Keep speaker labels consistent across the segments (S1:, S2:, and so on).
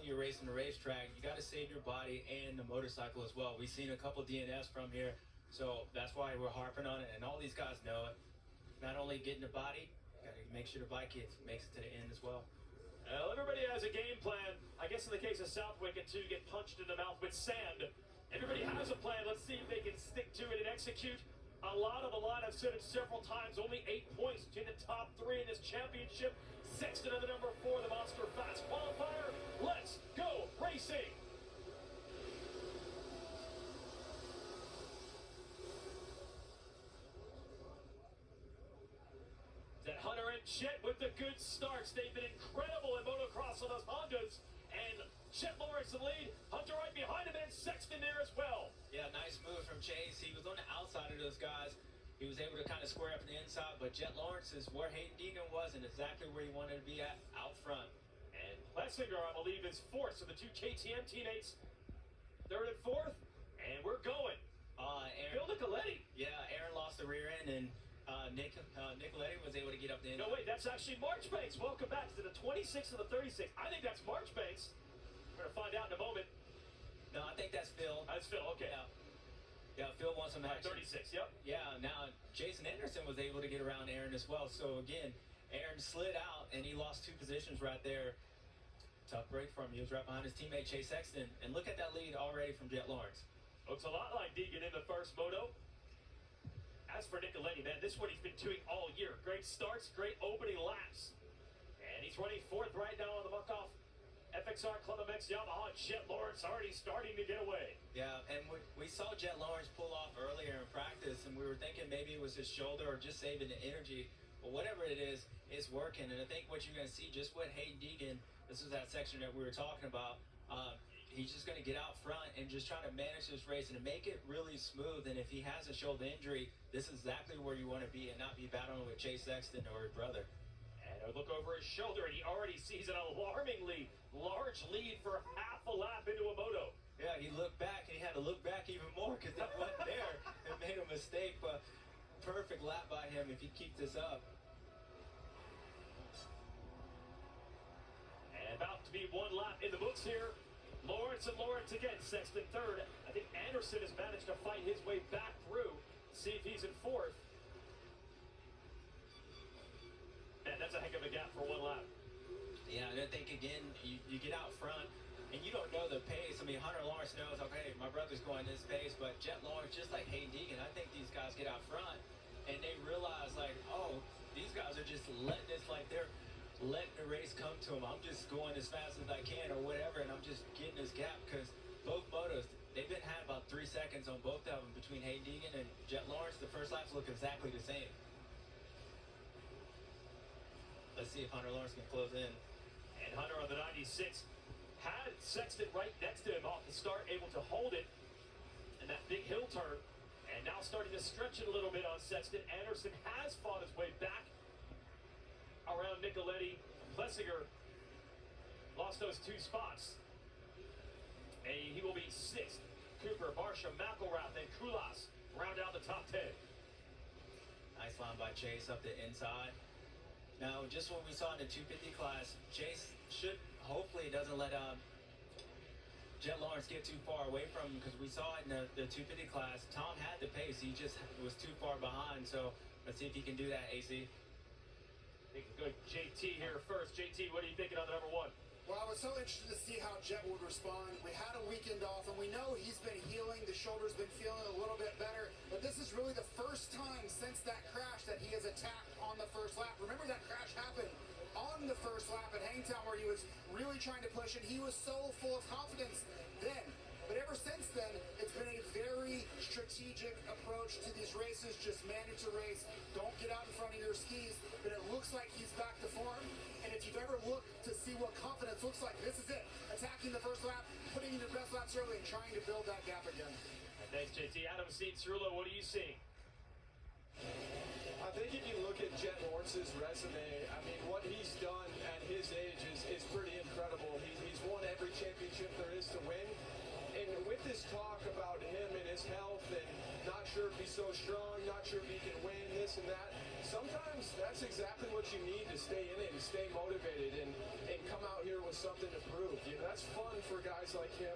S1: you're racing the racetrack, you got to save your body and the motorcycle as well. We've seen a couple DNFs from here, so that's why we're harping on it, and all these guys know it. Not only getting the body, got to make sure the bike makes it to the end as well.
S2: Well, everybody has a game plan. I guess in the case of Southwick, and two get punched in the mouth with sand. Everybody has a plan. Let's see if they can stick to it and execute. A lot of the line, I've said it several times, only 8 points between the top 3 in this championship. Sexton at the number 4, the Monster Fast qualifier. Let's go racing! That Hunter and Chet with the good starts. They've been incredible in motocross on those Hondas. And Chet Lawrence in the lead, Hunter right behind him, and Sexton there as well.
S1: Yeah, nice move from Chase. He was on the outside of those guys. He was able to kind of square up on the inside, but Jet Lawrence is where Hayden Deegan was and exactly where he wanted to be at, out front.
S2: And Plessinger, I believe, is 4th. So the two KTM teammates, 3rd and 4th, and we're going. Phil Nicoletti.
S1: Yeah, Aaron lost the rear end, and Nicoletti was able to get up the end.
S2: No, wait, that's actually Marchbanks. Welcome back to the 26th and the 36th. I think that's Marchbanks. We're going to find out in a moment.
S1: No, I think that's Phil.
S2: That's Phil, okay.
S1: Yeah, Phil wants some action.
S2: 36, yep.
S1: Yeah, now Jason Anderson was able to get around Aaron as well. So again, Aaron slid out and he lost 2 positions right there. Tough break for him. He was right behind his teammate Chase Sexton. And look at that lead already from Jet Lawrence.
S2: Looks a lot like Deegan in the first moto. As for Nicoletti, man, this is what he's been doing all year. Great starts, great opening laps. And he's running 4th right now on the Buck-Off FXR ChefMx Yamaha. Jet Lawrence already starting to get away.
S1: Yeah, and we saw Jet Lawrence pull off earlier in practice, and we were thinking maybe it was his shoulder or just saving the energy. But whatever it is, it's working. And I think what you're going to see just with Hayden Deegan, this is that section that we were talking about, he's just going to get out front and just try to manage this race and make it really smooth. And if he has a shoulder injury, this is exactly where you want to be and not be battling with Chase Sexton or his brother.
S2: And a look over his shoulder, and he already sees an alarmingly large lead for half a lap into a moto.
S1: Yeah, he looked back, and he had to look back even more because it wasn't there. It made a mistake, but perfect lap by him if he keeps this up.
S2: And about to be 1 lap in the books here. Lawrence and Lawrence again, Sexton 3rd. I think Anderson has managed to fight his way back through. See if he's in 4th. And that's a heck of a gap for 1 lap.
S1: Yeah, and I think, again, you get out front, and you don't know the pace. I mean, Hunter Lawrence knows, okay, my brother's going this pace, but Jet Lawrence, just like Hayden Deegan, I think these guys get out front, and they realize, like, oh, these guys are just letting this, like, they're letting the race come to them. I'm just going as fast as I can or whatever, and I'm just getting this gap because both motos, they've been had about 3 seconds on both of them between Hayden Deegan and Jet Lawrence. The first laps look exactly the same. Let's see if Hunter Lawrence can close in.
S2: And Hunter on the 96 had Sexton right next to him off the start, able to hold it in that big hill turn. And now starting to stretch it a little bit on Sexton. Anderson has fought his way back around Nicoletti. Plessinger lost those 2 spots. And he will be 6th. Cooper, Barsha, McElrath, and Kulas round out the top 10.
S1: Nice line by Chase up the inside. Now, just what we saw in the 250 class, Chase hopefully doesn't let Jet Lawrence get too far away from him, because we saw it in the 250 class. Tom had the pace, he just was too far behind. So let's see if he can do that, AC.
S2: I think we'll go JT here first. JT, what are you thinking on the number 1?
S3: Well, I was so interested to see how Jet would respond. We had a weekend off, and we know he's been healing. The shoulder's been feeling a little bit better. But this is really the first time since that crash that he has attacked on the first lap. Remember that crash happened on the first lap at Hangtown where he was really trying to push, and he was so full of confidence then. But ever since then, it's been a very strategic approach to these races. Just manage the race. Don't get out in front of your skis. But it looks like he's back to form. And if you've ever looked to see what confidence looks like, this is it. Attacking the first lap, putting in your best laps early, and trying to build that gap again.
S2: Thanks, JT. Adam Cerulo, what are you seeing?
S4: I think if you look at Jet Lawrence's resume, I mean, what he's done at his age is pretty incredible. He's won every championship there is to win. And with this talk about him and his health and not sure if he's so strong, not sure if he can win, this and that, sometimes that's exactly what you need to stay in it and stay motivated and come out here with something to prove, you know? that's fun for guys like him,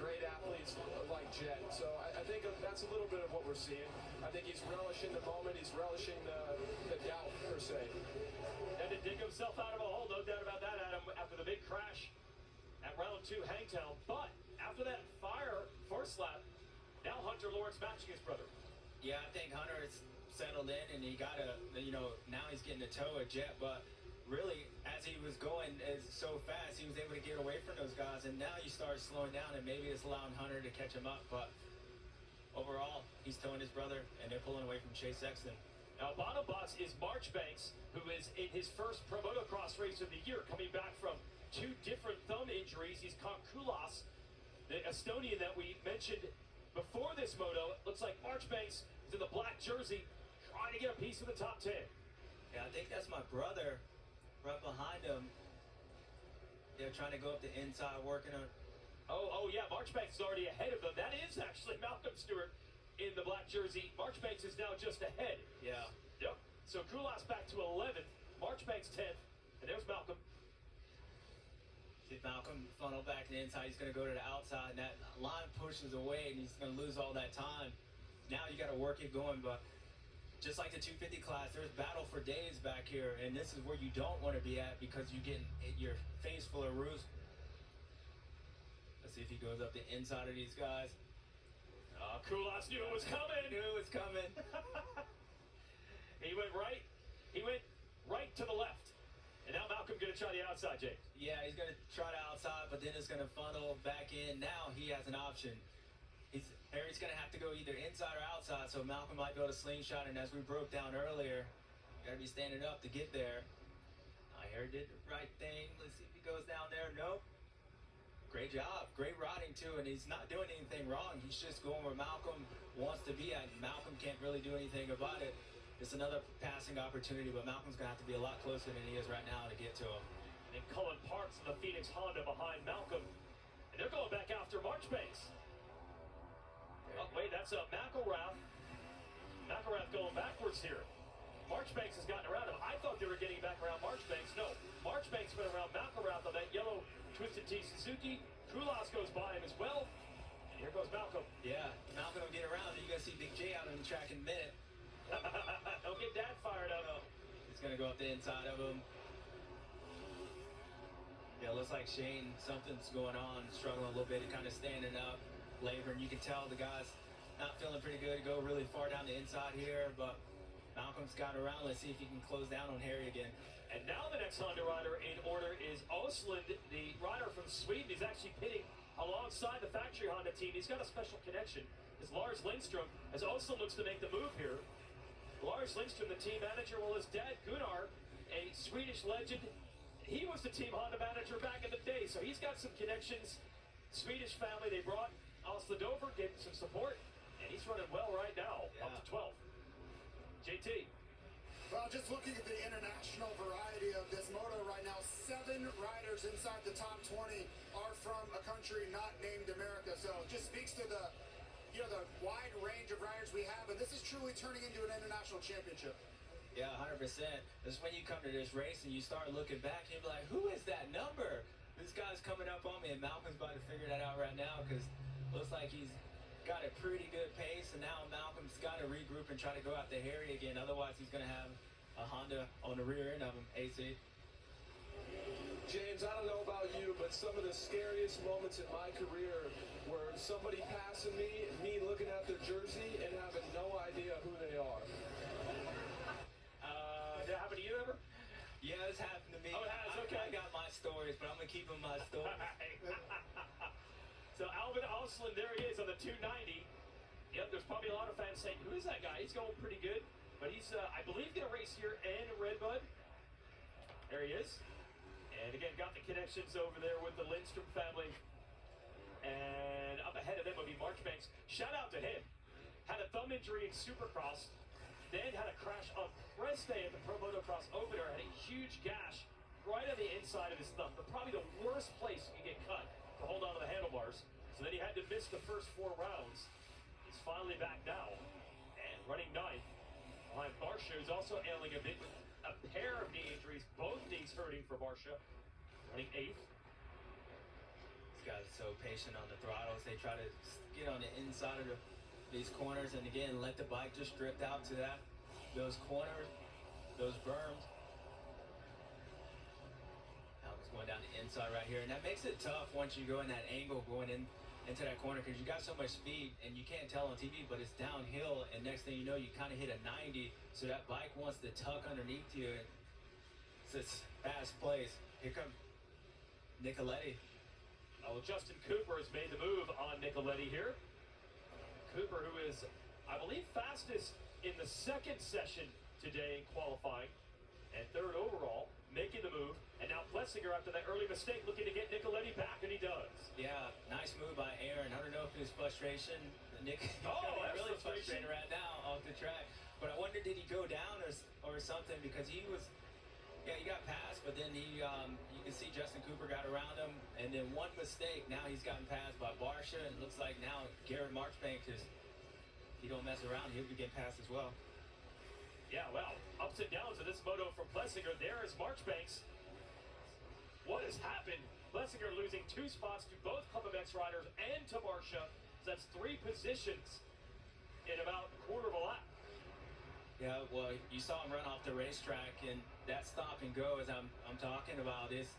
S4: great athletes like Jet. So I think that's a little bit of what we're seeing. I think he's relishing the moment. He's relishing the doubt, per se.
S2: And to dig himself out of a hole, no doubt about that, Adam, after the big crash at round 2 Hangtown. But after that fire first lap, now Hunter Lawrence matching his brother.
S1: Yeah, I think Hunter is settled in, and he got now he's getting to tow a Jet, but really, as he was going so fast, he was able to get away from those guys, and now you start slowing down, and maybe it's allowing Hunter to catch him up, but overall, he's towing his brother, and they're pulling away from Chase Sexton.
S2: Now, bottom box is Marchbanks, who is in his first Pro Motocross race of the year, coming back from 2 different thumb injuries. He's caught Kulas, the Estonian that we mentioned before this moto. It looks like Marchbanks is in the black jersey, trying to get a piece of the top 10.
S1: Yeah, I think that's my brother right behind him. They're trying to go up the inside, working on.
S2: Oh yeah, Marchbanks is already ahead of them. That is actually Malcolm Stewart in the black jersey. Marchbanks is now just ahead.
S1: Yeah.
S2: Yep. So Kulas back to 11th, Marchbanks 10th, and there's Malcolm.
S1: See Malcolm funnel back to the inside. He's going to go to the outside, and that line pushes away, and he's going to lose all that time. Now you got to work it going, but just like the 250 class, there's battle for days back here, and this is where you don't want to be at because you get your face full of roost. Let's see if he goes up the inside of these guys.
S2: Kulas knew it was coming.
S1: Knew it was coming.
S2: He went right to the left. And now Malcolm going to try the outside, James.
S1: Yeah, he's going to try the outside, but then it's going to funnel back in. Now he has an option. Harry's going to have to go either inside or outside, so Malcolm might be able to slingshot, and as we broke down earlier, you got to be standing up to get there. Harry did the right thing. Let's see if he goes down there. Nope. Great job. Great riding, too, and he's not doing anything wrong. He's just going where Malcolm wants to be at. Malcolm can't really do anything about it. It's another passing opportunity, but Malcolm's going to have to be a lot closer than he is right now to get to him.
S2: And Cullen Parks in the Phoenix Honda behind Malcolm. And they're going back after Marchbanks. Oh, wait, that's a McElrath. McElrath going backwards here. Marchbanks has gotten around him. I thought they were getting back around Marchbanks. No, Marchbanks went around McElrath on that yellow Twisted T Suzuki. Kulas goes by him as well. And here goes Malcolm.
S1: Yeah, Malcolm will get around. You're going to see Big J out on the track in a minute.
S2: Don't get Dad fired up.
S1: He's going to go up the inside of him. Yeah, it looks like Shane, something's going on. Struggling a little bit, kind of standing up, laboring. You can tell the guy's not feeling pretty good. Go really far down the inside here, but Malcolm's got around. Let's see if he can close down on Harry again.
S2: And now the next Honda rider in order is Östlund, the rider from Sweden. He's actually pitting alongside the factory Honda team. He's got a special connection. It's Lars Lindstrom, as Östlund looks to make the move here. Lars Lindstrom, the team manager, well, his dad, Gunnar, a Swedish legend. He was the team Honda manager back in the day, so he's got some connections. Swedish family, they brought Östlund over, gave him some support, and he's running well right now, up to 12th. JT.
S3: Well, just looking at the international variety of this moto right now, 7 riders inside the top 20 are from a country not named America. So it just speaks to the the wide range of riders we have, and this is truly turning into an international championship.
S1: Yeah, 100%. This is when you come to this race and you start looking back, and you'll be like, who is that number? This guy's coming up on me, and Malcolm's about to figure that out right now because looks like he's got a pretty good pace, and now Malcolm's got to regroup and try to go out to Harry again. Otherwise, he's going to have a Honda on the rear end of him, AC.
S4: James, I don't know about you, but some of the scariest moments in my career were somebody passing me looking at their jersey and having no idea who they are.
S2: Did that happen to you ever?
S1: Yeah, it's happened to me.
S2: Oh, it has, okay.
S1: I got my stories, but I'm going to keep them my stories.
S2: So Alvin Östlund, there he is on the 290. Yep, there's probably a lot of fans saying, who is that guy? He's going pretty good. But he's, I believe, going to race here in Redbud. There he is. And again, got the connections over there with the Lindstrom family. And up ahead of them would be Marchbanks. Shout out to him. Had a thumb injury in Supercross. Then had a crash on press day at the Pro Motocross opener. Had a huge gash right on the inside of his thumb. But probably the worst place you can get cut to hold on to the handlebars. So then he had to miss the first 4 rounds. He's finally back now. And running 9th. Behind Barsha, who's also ailing a bit with a pair of knee injuries. Both knees hurting for Barsha. Running 8th.
S1: so patient on the throttles. They try to get on the inside of these corners, and again, let the bike just drift out to those corners, those berms. Now it's going down the inside right here, and that makes it tough once you go in that angle going into that corner, because you got so much speed and you can't tell on TV, but it's downhill, and next thing you know, you kind of hit a 90, so that bike wants to tuck underneath you. It's this fast place. Here comes Nicoletti.
S2: Well, Justin Cooper has made the move on Nicoletti here. Cooper, who is, I believe, fastest in the second session today in qualifying, and third overall, making the move. And now Plessinger, after that early mistake, looking to get Nicoletti back, and he does.
S1: Yeah, nice move by Aaron. I don't know if it was frustration. Nick really frustrated right now off the track. But I wonder, did he go down or something? Because he was, he got past, but then he, you can see Justin Cooper got around him, and then one mistake, now he's gotten passed by Barsha, and it looks like now Garrett Marchbank is, if he don't mess around, he'll be getting passed as well.
S2: Yeah, well, ups and downs of this moto from Plessinger. There is Marchbanks. What has happened? Plessinger losing 2 spots to both ChefMx riders and to Barsha. So that's 3 positions in about a quarter of a lap.
S1: Yeah, well, you saw him run off the racetrack, and that stop and go, as I'm talking about, it's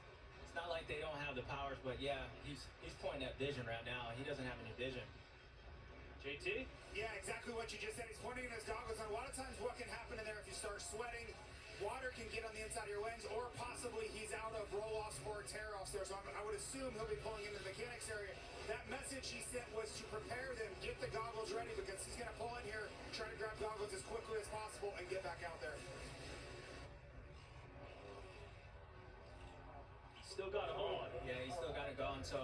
S1: not like they don't have the powers, but yeah, he's pointing at vision right now. He doesn't have any vision.
S2: JT?
S3: Yeah, exactly what you just said. He's pointing in his goggles, and a lot of times what can happen in there if you start sweating, water can get on the inside of your lens, or possibly he's out of roll-offs or tear-offs there. So I would assume he'll be pulling into the mechanics area. That message he sent was to prepare them, get the goggles ready, because he's going to pull in here, try to grab goggles as quickly as possible, and get back out there.
S2: He's still got him on.
S1: Yeah, he's still got it going. So,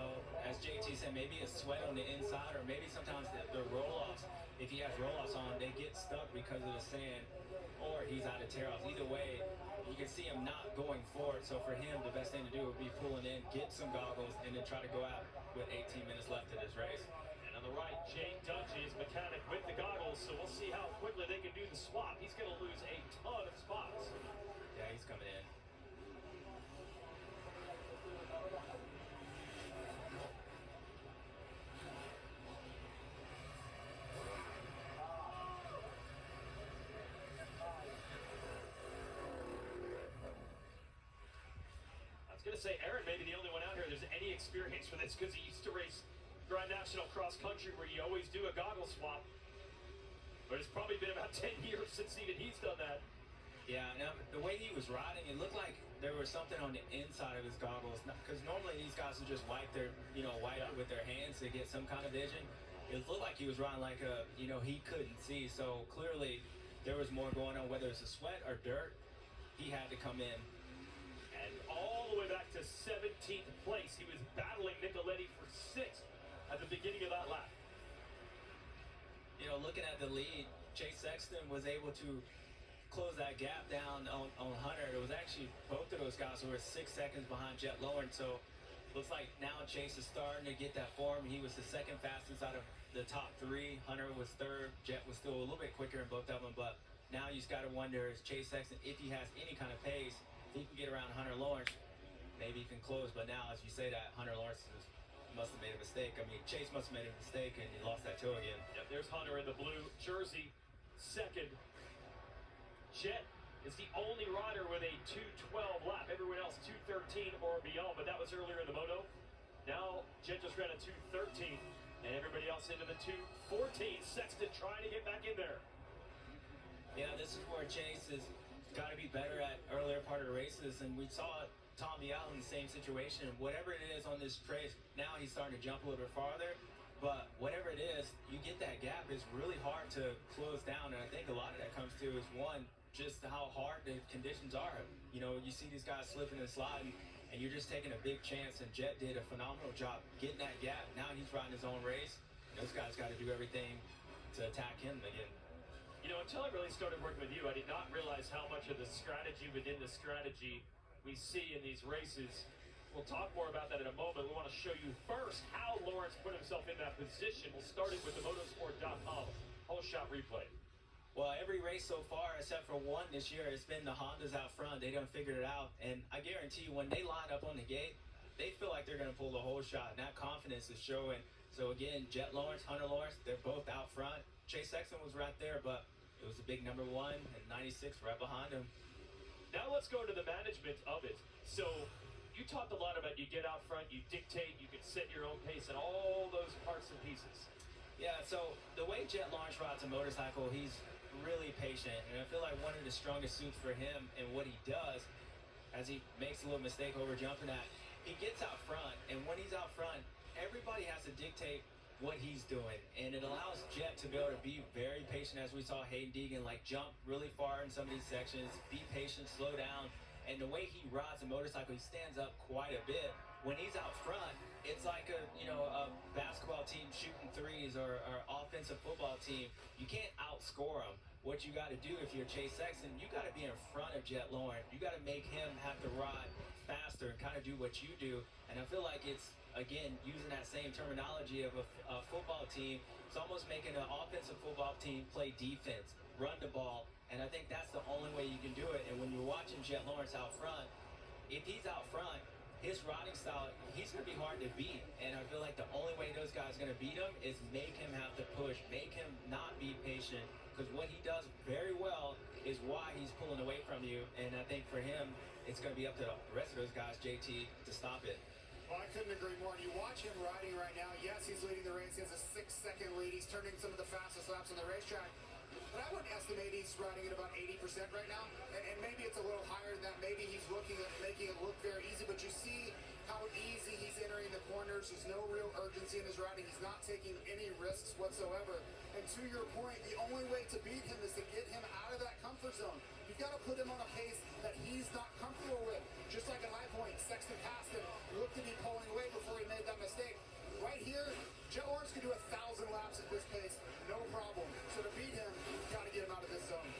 S1: as JT said, maybe it's sweat on the inside, or maybe sometimes the roll-offs, if he has roll-offs on, they get stuck because of the sand, or he's out of tear-offs. Either way, you can see him not going forward. So for him, the best thing to do would be pulling in, get some goggles, and then try to go out with 18 minutes left in this race.
S2: And on the right, Jay Dungey is mechanic with the goggles, so we'll see how quickly they can do the swap. He's going to lose a ton of spots.
S1: Yeah, he's coming in.
S2: I was going to say, Aaron may be the only one out here there's any experience with this, because he used to race Grand National Cross Country where you always do a goggle swap. But it's probably been about 10 years since even he's done that.
S1: Yeah, and the way he was riding, it looked like there was something on the inside of his goggles. Because normally these guys will just wipe their, wipe it with their hands to get some kind of vision. It looked like he was riding like he couldn't see. So clearly there was more going on, whether it's a sweat or dirt. He had to come in.
S2: And all the way back to 17th place, he was battling Nicoletti for 6th at the beginning of that lap.
S1: Looking at the lead, Chase Sexton was able to close that gap down on Hunter. It was actually both of those guys who were 6 seconds behind Jet Lawrence. So looks like now Chase is starting to get that form. He was the second fastest out of the top 3. Hunter was third. Jet was still a little bit quicker in both of them. But now you just got to wonder, is Chase Sexton, if he has any kind of pace, if he can get around Hunter Lawrence, maybe he can close. But now, as you say that, Hunter Lawrence must have made a mistake. I mean, Chase must have made a mistake, and he lost that toe again.
S2: Yep, there's Hunter in the blue jersey, second. Jet is the only rider with a 2:12 lap. Everyone else 2:13 or beyond, but that was earlier in the moto. Now Jet just ran a 2:13, and everybody else into the 2:14. Sexton trying to get back in there.
S1: Yeah, this is where Chase has got to be better at earlier part of the races, and we saw Tommy out in the same situation. Whatever it is on this race, now he's starting to jump a little bit farther, but whatever it is, you get that gap, it's really hard to close down, and I think a lot of that comes to is, one, just how hard the conditions are. You see these guys slipping and sliding, and you're just taking a big chance, and Jet did a phenomenal job getting that gap. Now he's riding his own race. Those guys got to do everything to attack him again.
S2: Until I really started working with you, I did not realize how much of the strategy within the strategy we see in these races. We'll talk more about that in a moment. We want to show you first how Lawrence put himself in that position. We'll start it with the motorsport.com whole shot replay.
S1: Well, every race so far, except for one this year, it's been the Hondas out front. They done figured it out. And I guarantee you, when they line up on the gate, they feel like they're going to pull the whole shot, and that confidence is showing. So again, Jet Lawrence, Hunter Lawrence, they're both out front. Chase Sexton was right there, but it was a big number 1 and 96 right behind him.
S2: Now let's go to the management of it. So you talked a lot about you get out front, you dictate, you can set your own pace and all those parts and pieces.
S1: Yeah, so the way Jet Lawrence rides a motorcycle, he's really patient, and I feel like one of the strongest suits for him and what he does, as he makes a little mistake over jumping at, he gets out front, and when he's out front, everybody has to dictate what he's doing, and it allows Jet to be able to be very patient, as we saw Hayden Deegan like jump really far in some of these sections, be patient, slow down, and the way he rides a motorcycle, he stands up quite a bit. When he's out front, it's like a basketball team shooting threes or offensive football team. You can't outscore them. What you got to do if you're Chase Sexton, you got to be in front of Jet Lawrence. You got to make him have to ride faster and kind of do what you do. And I feel like it's, again, using that same terminology of a football team, it's almost making an offensive football team play defense, run the ball, and I think that's the only way you can do it. And when you're watching Jet Lawrence out front, if he's out front, his riding style, he's going to be hard to beat. And I feel like the only way those guys are going to beat him is make him have to push, make him not be patient, because what he does very well is why he's pulling away from you. And I think for him, it's going to be up to the rest of those guys, JT, to stop it.
S3: Well, I couldn't agree more. You watch him riding right now. Yes, he's leading the race. He has a 6-second lead. He's turning some of the fastest laps on the racetrack. But I would estimate he's riding at about 80% right now. And maybe it's a little higher than that. Maybe he's looking at making it look very easy. But you see how easy he's entering the corners. There's no real urgency in his riding. He's not taking any risks whatsoever. And to your point, the only way to beat him is to get him out of that comfort zone. You've got to put him on a pace that he's not comfortable with. Just like at High Point, Sexton passed him, looked to be pulling away before he made that mistake. Right here, Jet Lawrence can do 1,000 laps at this pace, no problem. So to beat him, you've got to get him out of this zone.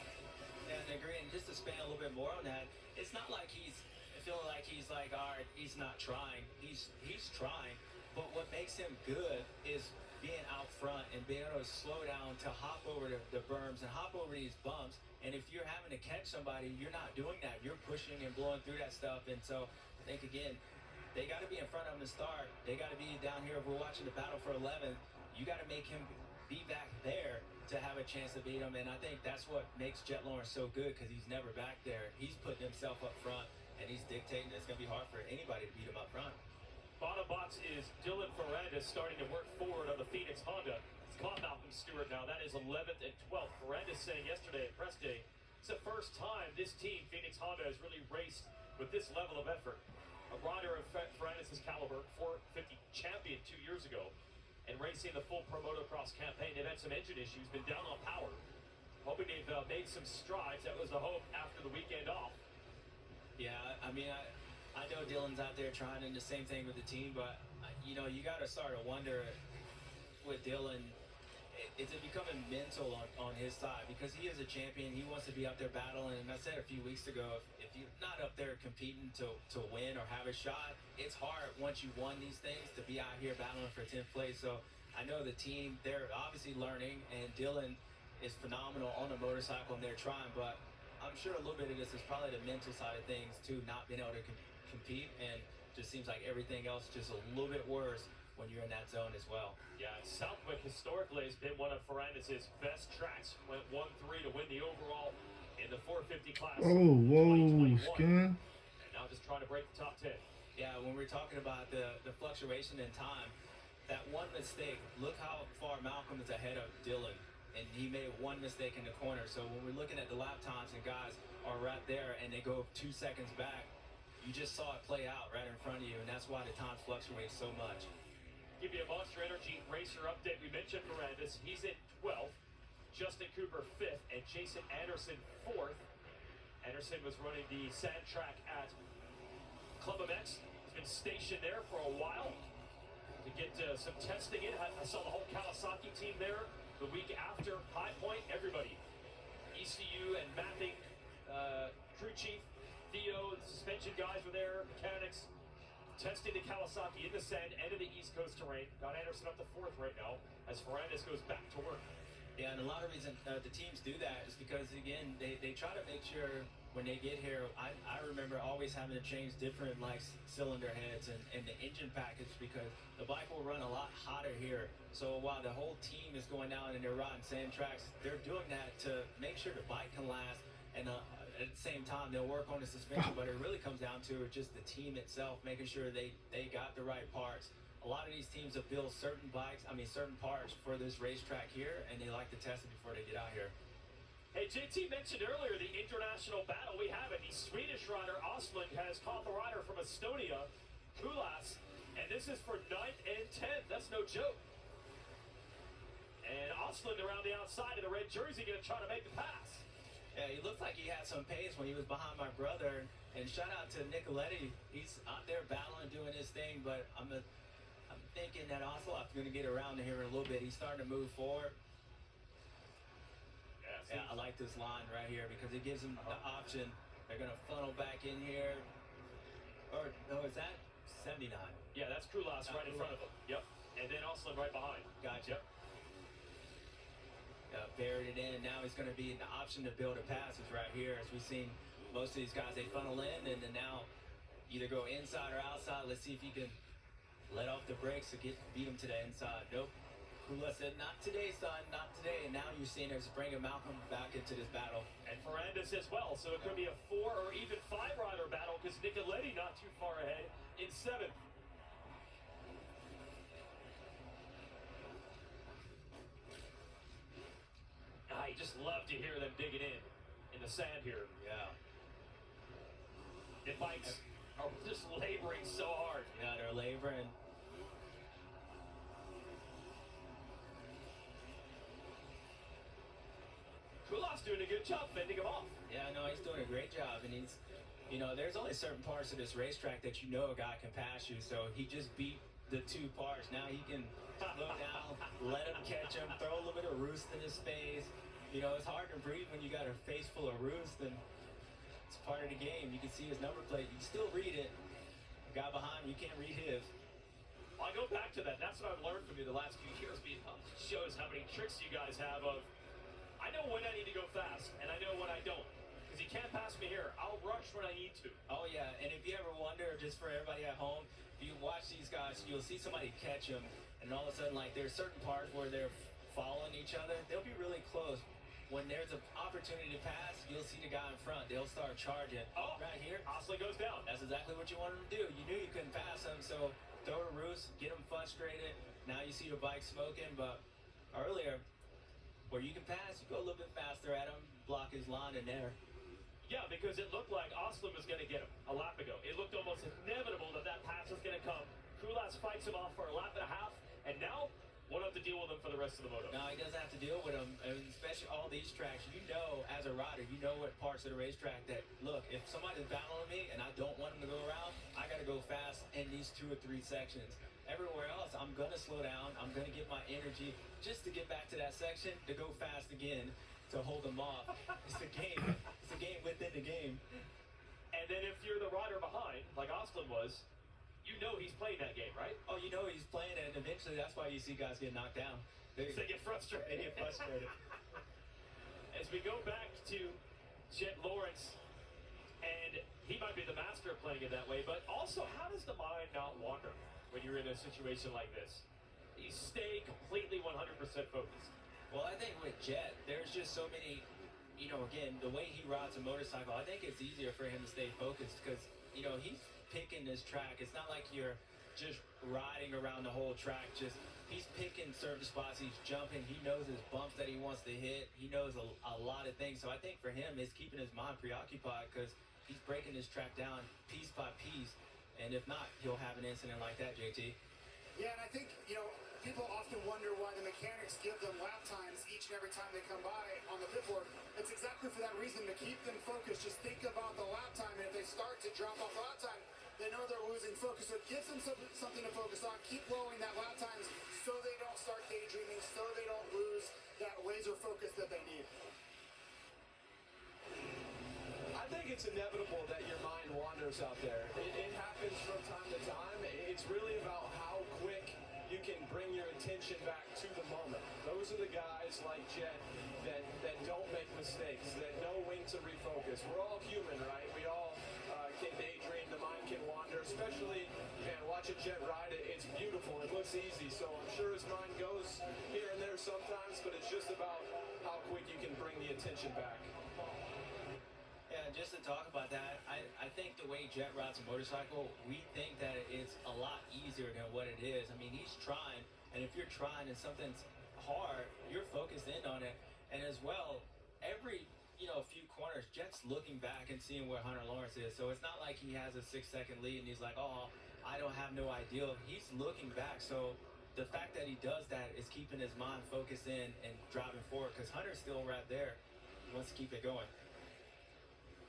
S1: Yeah, and I agree. And just to span a little bit more on that, it's not like he's feeling like he's like, all right, he's not trying. He's trying. But what makes him good is being out front and being able to slow down to hop over the berms and hop over these bumps. And if you're having to catch somebody, you're not doing that. You're pushing and blowing through that stuff. And so I think, again, they got to be in front of him to start. They got to be down here. If we're watching the battle for 11, you got to make him be back there to have a chance to beat him. And I think that's what makes Jet Lawrence so good, because he's never back there. He's putting himself up front, and he's dictating. It's going to be hard for anybody to beat him up front.
S2: Bottom box is Dylan Ferrandis starting to work forward on the Phoenix Honda. It's caught Malcolm Stewart now. That is 11th and 12th. Ferrandis saying yesterday at press day, it's the first time this team, Phoenix Honda, has really raced with this level of effort. A rider of Ferrandis' caliber, 450 champion 2 years ago, and racing the full Pro Motocross campaign. They've had some engine issues, been down on power. Hoping they've made some strides. That was the hope after the weekend off.
S1: Yeah, I mean, I know Dylan's out there trying and the same thing with the team, but, you got to start to wonder with Dylan, is it becoming mental on his side? Because he is a champion. He wants to be out there battling. And I said a few weeks ago, if you're not up there competing to win or have a shot, it's hard once you won these things to be out here battling for 10th place. So I know the team, they're obviously learning, and Dylan is phenomenal on the motorcycle, and they're trying. But I'm sure a little bit of this is probably the mental side of things, too, not being able to compete, and just seems like everything else just a little bit worse when you're in that zone as well.
S2: Yeah, Southwick historically has been one of Ferrandis' best tracks. Went 1-3 to win the overall in the 450 class.
S5: Oh, whoa, scan.
S2: And now just trying to break the top 10.
S1: Yeah, when we're talking about the fluctuation in time, that one mistake, look how far Malcolm is ahead of Dylan. And he made one mistake in the corner. So when we're looking at the lap times and guys are right there and they go 2 seconds back, you just saw it play out right in front of you, and that's why the time fluctuates so much.
S2: Give you a Monster Energy Racer update. We mentioned Ferrandis. He's in 12th. Justin Cooper 5th, and Jason Anderson 4th. Anderson was running the sand track at ChefMx. He's been stationed there for a while to get some testing in. I saw the whole Kawasaki team there the week after High Point. Everybody, ECU and mapping, crew chief, Theo, the suspension guys were there, mechanics, testing the Kawasaki in the sand, end of the East Coast terrain. Got Anderson up to 4th right now as Ferrandis goes back to work.
S1: Yeah, and a lot of reason the teams do that is because, again, they try to make sure when they get here, I remember always having to change different like cylinder heads and the engine package because the bike will run a lot hotter here. So while the whole team is going down and they're riding sand tracks, they're doing that to make sure the bike can last. And at the same time, they'll work on the suspension, but it really comes down to just the team itself, making sure they got the right parts. A lot of these teams have built certain certain parts for this racetrack here, and they like to test it before they get out here.
S2: Hey, JT mentioned earlier the international battle. We have it. The Swedish rider Asplund has caught the rider from Estonia, Kulas, and this is for 9th and 10th. That's no joke. And Asplund around the outside of the red jersey going to try to make the pass.
S1: Yeah, he looked like he had some pace when he was behind my brother. And shout out to Nicoletti. He's out there battling, doing his thing, but I'm thinking that Ocelot's going to get around here in a little bit. He's starting to move forward. Yeah, I like this line right here because it gives them the option. They're going to funnel back in here. Or, no, is that 79?
S2: Yeah, that's Kulas right in front of him. Yep. And then Asplund right behind.
S1: Gotcha.
S2: Yep.
S1: Buried it in. Now he's going to be the option to build a pass is right here. As we've seen most of these guys, they funnel in and then now either go inside or outside. Let's see if he can let off the brakes to beat him to the inside. Nope. Kula said, not today, son, not today. And now you're seeing us bringing Malcolm back into this battle.
S2: And Ferrandis as well. So it could be a 4 or even 5 rider battle because Nicoletti not too far ahead in 7th. I just love to hear them digging in the sand here.
S1: Yeah.
S2: The bikes are just laboring so hard.
S1: Yeah, they're laboring.
S2: Kulas doing a good job fending him off.
S1: Yeah, no, he's doing a great job. And he's, there's only certain parts of this racetrack that a guy can pass you. So he just beat the 2 parts. Now he can slow down, let him catch him, throw a little bit of roost in his face. It's hard to breathe when you got a face full of roost, and it's part of the game. You can see his number plate. You can still read it. The guy behind you can't read his.
S2: Well, I go back to that. That's what I've learned from you the last few years. It shows how many tricks you guys have of, I know when I need to go fast, and I know when I don't. Because he can't pass me here. I'll rush when I need to.
S1: Oh, yeah. And if you ever wonder, just for everybody at home, if you watch these guys, you'll see somebody catch them, and all of a sudden, like, there's certain parts where they're following each other. They'll be really close. When there's an opportunity to pass, you'll see the guy in front. They'll start charging.
S2: Oh,
S1: right here.
S2: Asplund goes down.
S1: That's exactly what you wanted to do. You knew you couldn't pass him, so throw a roost, get him frustrated. Now you see the bike smoking, but earlier, where you can pass, you go a little bit faster at him, block his line in there.
S2: Yeah, because it looked like Asplund was going to get him a lap ago. It looked almost inevitable that pass was going to come. Kulas fights him off for a lap and a half, and now won't have to deal with him for the rest of the moto.
S1: No, he doesn't have to deal with him, especially all these tracks. As a rider, what parts of the racetrack that, look, if somebody's battling me and I don't want him to go around, I got to go fast in these 2 or 3 sections. Everywhere else, I'm going to slow down. I'm going to get my energy just to get back to that section, to go fast again, to hold them off. It's a game. It's a game within the game.
S2: And then if you're the rider behind, like Asplund was, he's playing that game, right?
S1: Oh, he's playing it, and eventually that's why you see guys get knocked down.
S2: They get frustrated.
S1: They get frustrated.
S2: As we go back to Jet Lawrence, and he might be the master of playing it that way, but also, how does the mind not wander when you're in a situation like this? You stay completely 100% focused.
S1: Well, I think with Jet, there's just so many, again, the way he rides a motorcycle, I think it's easier for him to stay focused because, he's picking this track. It's not like you're just riding around the whole track. He's picking certain spots. He's jumping. He knows his bumps that he wants to hit. He knows a lot of things. So I think for him, it's keeping his mind preoccupied because he's breaking this track down piece by piece. And if not, he'll have an incident like that, JT.
S3: Yeah, and I think, people often wonder why the mechanics give them lap times each and every time they come by on the pit board. It's exactly for that reason, to keep them focused. Just think about the lap time, and if they start to drop off lap time, they know they're losing focus. So it gives them something to focus on. Keep lowering that lap times so they don't start daydreaming, so they don't lose that laser focus that they need.
S4: I think it's inevitable that your mind wanders out there. It happens from time to time. It's really about how quick you can bring your attention back to the moment. Those are the guys like Jet that don't make mistakes, that know when to refocus. We're all human, right? We all can daydream, the mind can wander, especially, man, watching Jet ride it, it's beautiful, it looks easy, so I'm sure his mind goes here and there sometimes, but it's just about how quick you can bring the attention back.
S1: Yeah, just to talk about that, I think the way Jet rides a motorcycle, we think that it's a lot easier than what it is. I mean, he's trying, and if you're trying and something's hard, you're focused in on it. And as well, every few corners, Jet's looking back and seeing where Hunter Lawrence is. So it's not like he has a 6-second lead and he's like, oh, I don't have no idea. He's looking back. So the fact that he does that is keeping his mind focused in and driving forward, because Hunter's still right there. He wants to keep it going.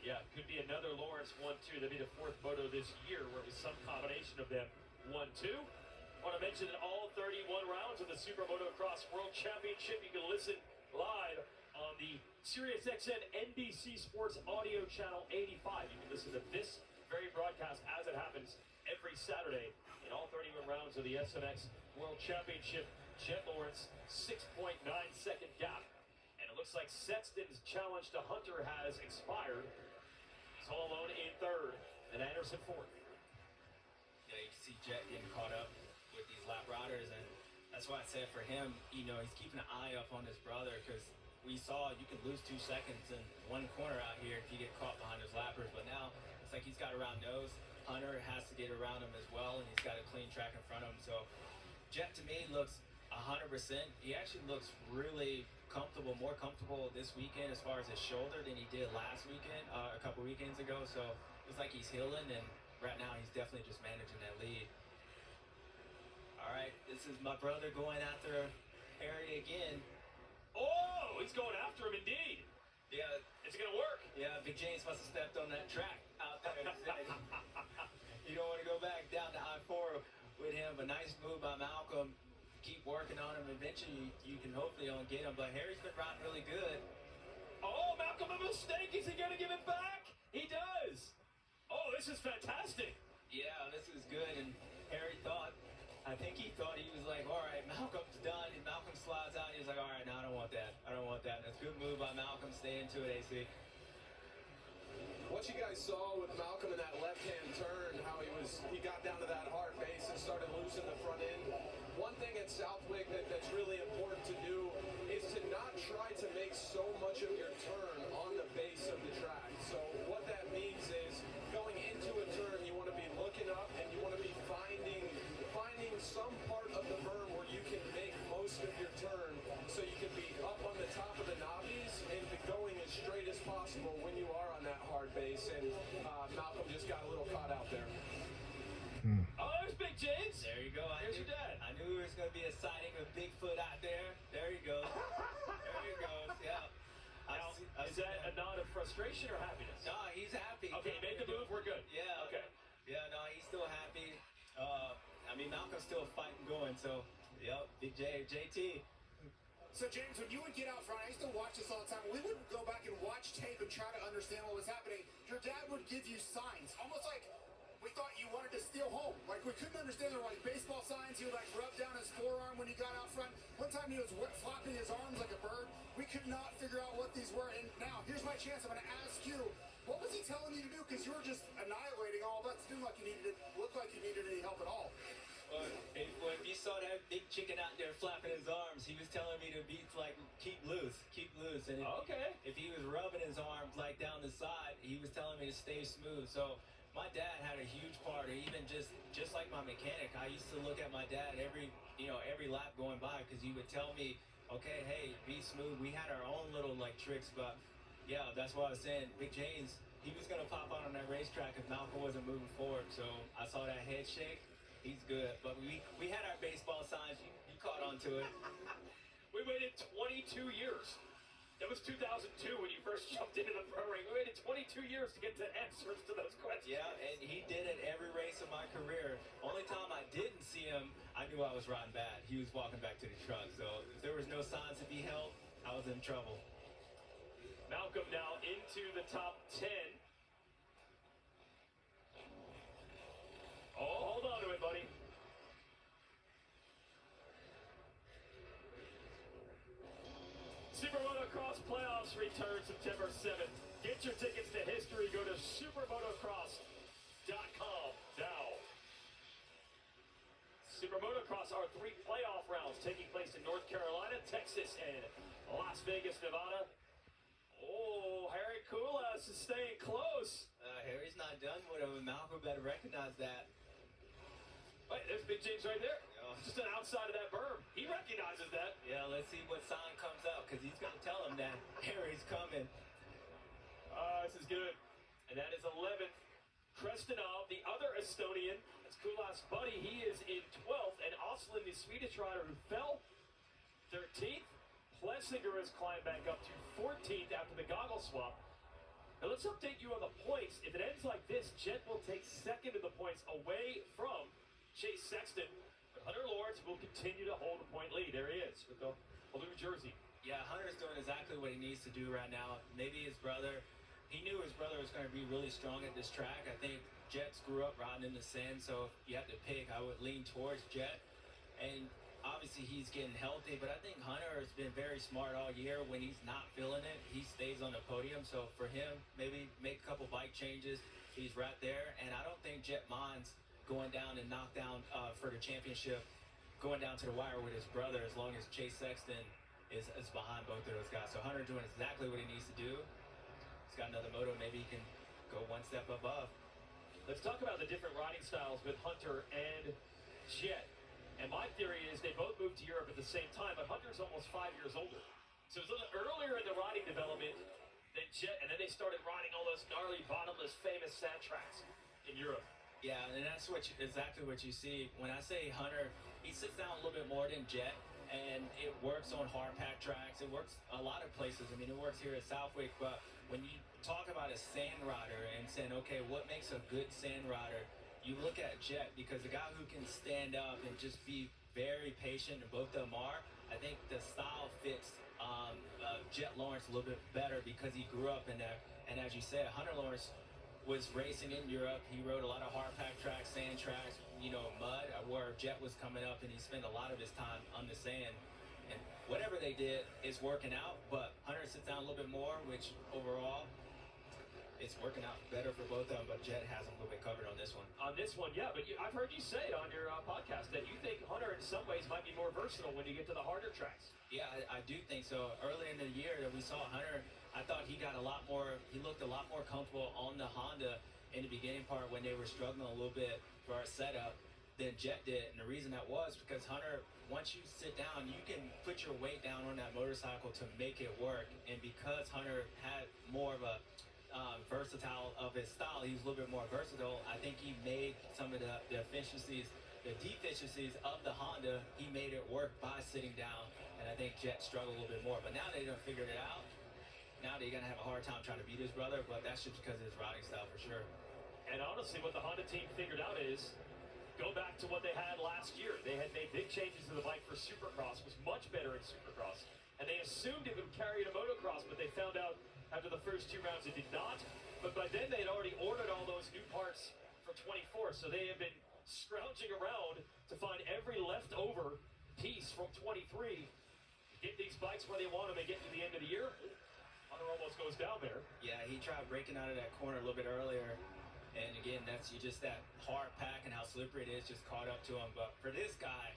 S2: Yeah, could be another Lawrence 1-2. That'd be the fourth moto this year where it was some combination of them 1-2. Want to mention that all 31 rounds of the Super Motocross World Championship, you can listen live on the SiriusXM NBC Sports Audio Channel 85. You can listen to this very broadcast as it happens every Saturday in all 31 rounds of the SMX World Championship. Jet Lawrence, 6.9-second gap. And it looks like Sexton's challenge to Hunter has expired. He's all alone in third, and Anderson fourth.
S1: Yeah, you can see Jet getting caught up with these lap riders, and that's why I said for him, he's keeping an eye up on his brother, because we saw you can lose 2 seconds in one corner out here if you get caught behind his lappers, but now it's like he's got a round nose. Hunter has to get around him as well, and he's got a clean track in front of him. So Jet, to me, looks 100%. He actually looks really comfortable, more comfortable this weekend as far as his shoulder than he did last weekend, a couple weekends ago. So it's like he's healing, and right now he's definitely just managing that lead. All right, this is my brother going after Harry again.
S2: Oh, he's going after him indeed.
S1: Yeah.
S2: Is it going to work?
S1: Yeah, Big James must have stepped on that track out there. You don't want to go back down to I-4 with him. A nice move by Malcolm. Keep working on him. Eventually, you can hopefully get him. But Harry's been riding really good.
S2: Oh, Malcolm, a mistake. Is he going to give it back? He does. Oh, this is fantastic.
S1: Yeah, this is good. And Harry I think he thought he was like, all right, Malcolm's done. And Malcolm slides out. He was like, all right, no, I don't want that. I don't want that. That's a good move by Malcolm. Stay into it, AC.
S4: What you guys saw with Malcolm in that left-hand turn, how he got down to that hard base and started losing the front end. One thing at Southwick that's really important to do is to not try to make so much of your turn on the base of the track. So what that means is going into a turn, you want to be looking up and you want to be finding some part of the berm where you can make most of your turn, so you can be up on the top of the knobbies and be going as straight as possible when you are on that hard base. And Malcolm just got a little caught out there.
S2: Oh, there's Big James.
S1: There you go.
S2: There's your dad.
S1: I knew there was going to be a sighting of Bigfoot out there. There you go. There you go. Yeah.
S2: Now, is that a nod of frustration or happiness?
S1: No, he's happy.
S2: Okay, he made the move. We're good.
S1: Yeah.
S2: Okay.
S1: Yeah, no, he's still happy. Malcolm's still fighting going, so, yep, Big JT.
S3: So, James, when you would get out front, I used to watch this all the time. We would go back and watch tape and try to understand what was happening. Your dad would give you signs, almost like we thought you wanted to steal home. Like, we couldn't understand. There were, like, baseball signs. He would, like, rub down his forearm when he got out front. One time he was flapping his arms like a bird. We could not figure out what these were. And now, here's my chance. I'm going to ask you, what was he telling you to do? Because you were just annihilating all that. It didn't look like you needed any help at all.
S1: If you saw that big chicken out there flapping his arms, he was telling me to keep loose. And if he was rubbing his arms like down the side, he was telling me to stay smooth. So my dad had a huge part. Even just like my mechanic, I used to look at my dad every lap going by, because he would tell me, okay, hey, be smooth. We had our own little tricks, but yeah, that's what I was saying. Big James, he was gonna pop out on that racetrack if Malcolm wasn't moving forward. So I saw that head shake. He's good, but we had our baseball signs. You caught on to it.
S2: We waited 22 years. That was 2002 when you first jumped into the pro ring. We waited 22 years to get the answers to those questions.
S1: Yeah, and he did it every race of my career. Only time I didn't see him, I knew I was riding bad. He was walking back to the truck. So if there was no signs to be held, I was in trouble.
S2: Malcolm now into the top 10. Oh, hold on to it, buddy. Super Moto Motocross playoffs return September 7th. Get your tickets to history. Go to supermotocross.com now. Super Motocross are 3 playoff rounds taking place in North Carolina, Texas, and Las Vegas, Nevada. Oh, Harry Koulas is staying close.
S1: Harry's not done with him, and Malcolm better recognize that.
S2: Wait, there's Big James right there.
S1: Yeah.
S2: Just on the outside of that berm. He recognizes that.
S1: Yeah, let's see what sign comes up, because he's going to tell him that Harry's coming.
S2: This is good. And that is 11th. Krestinov, the other Estonian. That's Koulas' buddy. He is in 12th. And Oslin, the Swedish rider who fell, 13th. Plessinger has climbed back up to 14th after the goggle swap. Now let's update you on the points. If it ends like this, Jet will take second in the points away from Chase Sexton. But Hunter Lawrence will continue to hold the point lead. There he is with the blue jersey.
S1: Yeah, Hunter's doing exactly what he needs to do right now. Maybe his brother, he knew his brother was going to be really strong at this track. I think Jets grew up riding in the sand, so if you have to pick, I would lean towards Jet. And obviously he's getting healthy, but I think Hunter has been very smart all year. When he's not feeling it, he stays on the podium. So for him, maybe make a couple bike changes. He's right there, and I don't think Jet minds going down and knock down for the championship, going down to the wire with his brother, as long as Chase Sexton is behind both of those guys. So Hunter doing exactly what he needs to do. He's got another moto. Maybe he can go one step above.
S2: Let's talk about the different riding styles with Hunter and Jet. And my theory is they both moved to Europe at the same time, but Hunter's almost 5 years older. So it was a little earlier in the riding development than Jet, and then they started riding all those gnarly, bottomless, famous sand tracks in Europe.
S1: Yeah, and that's exactly what you see. When I say Hunter, he sits down a little bit more than Jet, and it works on hard pack tracks. It works a lot of places. I mean, it works here at Southwick, but when you talk about a sand rider and saying, okay, what makes a good sand rider, you look at Jet, because the guy who can stand up and just be very patient, and both of them are, I think the style fits Jet Lawrence a little bit better because he grew up in there. And as you said, Hunter Lawrence was racing in Europe. He rode a lot of hard pack tracks, sand tracks, mud, where Jet was coming up, and he spent a lot of his time on the sand. And whatever they did is working out, but Hunter sits down a little bit more, which overall, it's working out better for both of them, but Jet has him a little bit covered on this one.
S2: On this one, yeah, but I've heard you say it on your podcast that you think Hunter in some ways might be more versatile when you get to the harder tracks.
S1: Yeah, I do think so. Early in the year that we saw Hunter, I thought he looked a lot more comfortable on the Honda in the beginning part when they were struggling a little bit for our setup than Jet did. And the reason that was because Hunter, once you sit down, you can put your weight down on that motorcycle to make it work. And because Hunter had more of a versatile of his style, he was a little bit more versatile. I think he made some of the deficiencies of the Honda, he made it work by sitting down. And I think Jet struggled a little bit more. But now they done figured it out. Now they're going to have a hard time trying to beat his brother, but that's just because of his riding style for sure.
S2: And honestly, what the Honda team figured out is go back to what they had last year. They had made big changes to the bike for Supercross, was much better in Supercross. And they assumed it would carry to motocross, but they found out after the first 2 rounds it did not. But by then they had already ordered all those new parts for 24, so they have been scrounging around to find every leftover piece from 23, get these bikes where they want them and get to the end of the year. Hunter almost goes down there.
S1: Yeah, he tried breaking out of that corner a little bit earlier. And again, that's just that hard pack and how slippery it is just caught up to him. But for this guy,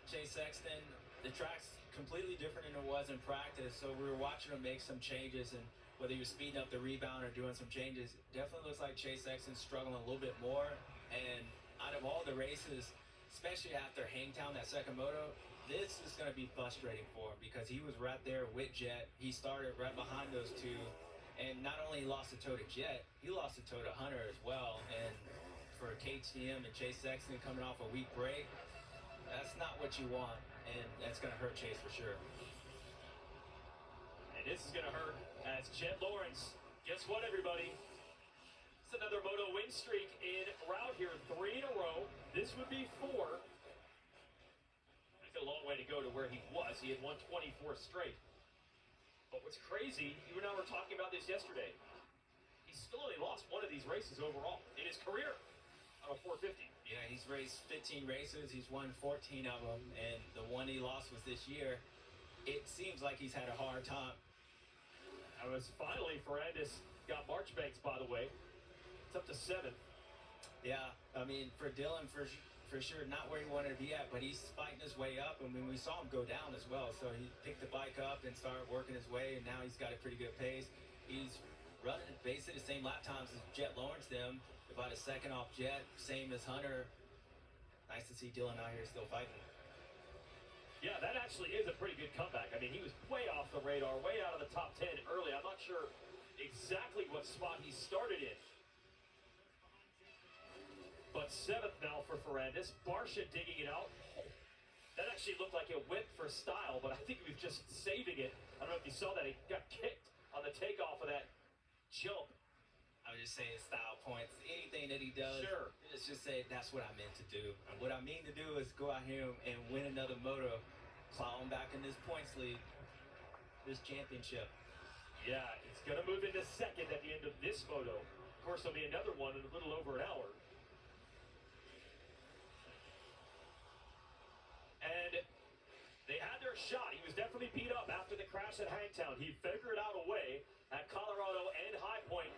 S1: Chase Sexton, the track's completely different than it was in practice. So we were watching him make some changes, and whether he was speeding up the rebound or doing some changes, definitely looks like Chase Sexton's struggling a little bit more. And out of all the races, especially after Hangtown, that second moto, this is going to be frustrating for him because he was right there with Jet. He started right behind those two, and not only he lost the toe to Jet, he lost the toe to Hunter as well. And for KTM and Chase Sexton coming off a week break, that's not what you want, and that's going to hurt Chase for sure.
S2: And this is going to hurt as Jet Lawrence, guess what, everybody? It's another moto win streak in route here, 3 in a row. This would be 4. A long way to go to where he was. He had won 24 straight. But what's crazy, you and I were talking about this yesterday, he's still only lost one of these races overall in his career on a 450.
S1: Yeah, he's raced 15 races. He's won 14 of them, and the one he lost was this year. It seems like he's had a hard time
S2: I was finally, Ferrandis got Marchbanks, by the way. It's up to 7.
S1: Yeah, I mean, for Dylan, for sure, not where he wanted to be at, but he's fighting his way up. I mean, we saw him go down as well, so he picked the bike up and started working his way, and now he's got a pretty good pace. He's running basically the same lap times as Jet Lawrence them, about a second off Jet, same as Hunter. Nice to see Dylan out here still fighting.
S2: Yeah, that actually is a pretty good comeback. I mean, he was way off the radar, way out of the top 10 early. I'm not sure exactly what spot he started in. But 7th now for Ferrandis. Barsha digging it out. That actually looked like a whip for style, but I think he was just saving it. I don't know if you saw that. He got kicked on the takeoff of that jump.
S1: I would just say style points. Anything that he does,
S2: Sure.
S1: let's just say that's what I meant to do. And what I mean to do is go out here and win another moto, plowing back in this points lead, this championship.
S2: Yeah, it's going to move into 2nd at the end of this moto. Of course, there'll be another one in a little over an hour. And they had their shot. He was definitely beat up after the crash at Hangtown. He figured out a way at Colorado and High Point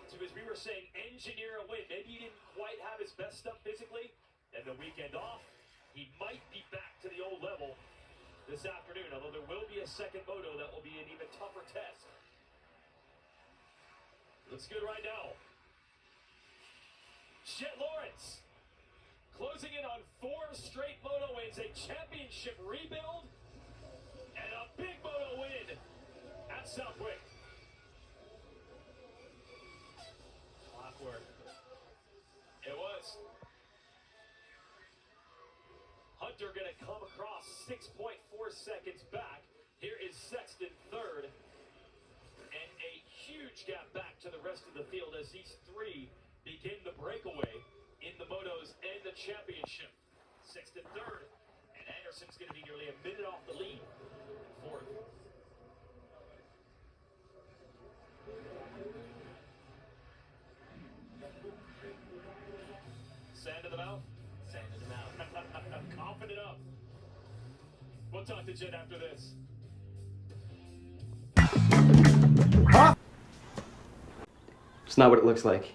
S2: to, as we were saying, engineer a win. Maybe he didn't quite have his best stuff physically. And the weekend off, he might be back to the old level this afternoon, although there will be a second moto that will be an even tougher test. Looks good right now. Jet Lawrence closing in on 4 straight moto wins, a championship rebuild, and a big moto win at Southwick.
S1: Clockwork.
S2: It was. Hunter going to come across 6.4 seconds back. Here is Sexton 3rd. And a huge gap back to the rest of the field as these 3 begin the breakaway in the motos and the championship. Sexton 3rd, and Anderson's going to be nearly a minute off the lead. 4th. Sand in the mouth?
S1: Sand in the mouth.
S2: Coughing it up. We'll talk to Jet after this.
S6: It's not what it looks like.